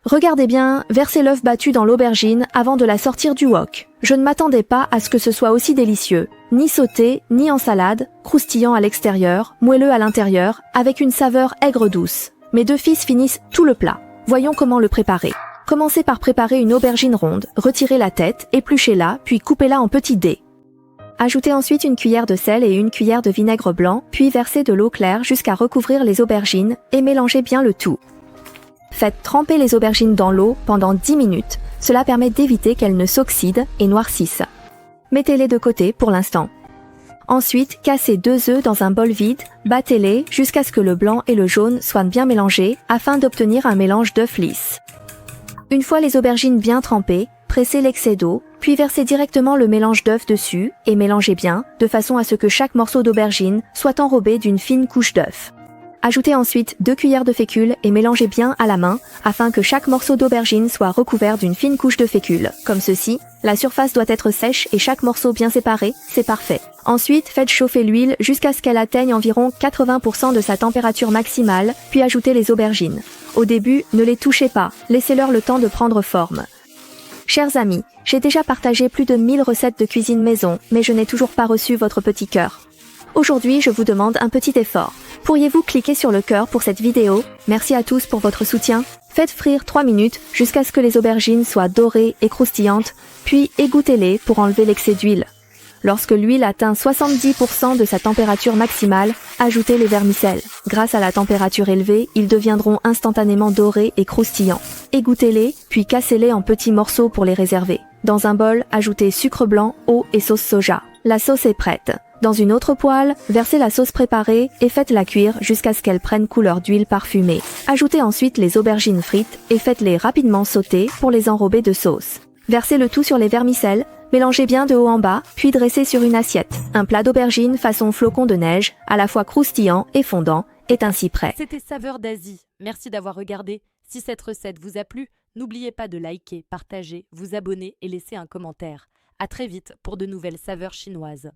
Regardez bien, versez l'œuf battu dans l'aubergine avant de la sortir du wok. Je ne m'attendais pas à ce que ce soit aussi délicieux. Ni sauté, ni en salade, croustillant à l'extérieur, moelleux à l'intérieur, avec une saveur aigre-douce. Mes deux fils finissent tout le plat. Voyons comment le préparer. Commencez par préparer une aubergine ronde, retirez la tête, épluchez-la, puis coupez-la en petits dés. Ajoutez ensuite une cuillère de sel et une cuillère de vinaigre blanc, puis versez de l'eau claire jusqu'à recouvrir les aubergines et mélangez bien le tout. Faites tremper les aubergines dans l'eau pendant 10 minutes. Cela permet d'éviter qu'elles ne s'oxydent et noircissent. Mettez-les de côté pour l'instant. Ensuite, cassez 2 œufs dans un bol vide, battez-les jusqu'à ce que le blanc et le jaune soient bien mélangés afin d'obtenir un mélange d'œufs lisses. Une fois les aubergines bien trempées, pressez l'excès d'eau, puis versez directement le mélange d'œufs dessus et mélangez bien, de façon à ce que chaque morceau d'aubergine soit enrobé d'une fine couche d'œufs. Ajoutez ensuite 2 cuillères de fécule et mélangez bien à la main afin que chaque morceau d'aubergine soit recouvert d'une fine couche de fécule. Comme ceci, la surface doit être sèche et chaque morceau bien séparé, c'est parfait. Ensuite, faites chauffer l'huile jusqu'à ce qu'elle atteigne environ 80% de sa température maximale, puis ajoutez les aubergines. Au début, ne les touchez pas, laissez-leur le temps de prendre forme. Chers amis, j'ai déjà partagé plus de 1000 recettes de cuisine maison, mais je n'ai toujours pas reçu votre petit cœur. Aujourd'hui, je vous demande un petit effort. Pourriez-vous cliquer sur le cœur pour cette vidéo? Merci à tous pour votre soutien. Faites frire 3 minutes jusqu'à ce que les aubergines soient dorées et croustillantes, puis égouttez-les pour enlever l'excès d'huile. Lorsque l'huile atteint 70% de sa température maximale, ajoutez les vermicelles. Grâce à la température élevée, ils deviendront instantanément dorés et croustillants. Égouttez-les, puis cassez-les en petits morceaux pour les réserver. Dans un bol, ajoutez sucre blanc, eau et sauce soja. La sauce est prête. Dans une autre poêle, versez la sauce préparée et faites-la cuire jusqu'à ce qu'elle prenne couleur d'huile parfumée. Ajoutez ensuite les aubergines frites et faites-les rapidement sauter pour les enrober de sauce. Versez le tout sur les vermicelles, mélangez bien de haut en bas, puis dressez sur une assiette. Un plat d'aubergines façon flocon de neige, à la fois croustillant et fondant, est ainsi prêt. C'était Saveurs d'Asie. Merci d'avoir regardé. Si cette recette vous a plu, n'oubliez pas de liker, partager, vous abonner et laisser un commentaire. À très vite pour de nouvelles saveurs chinoises.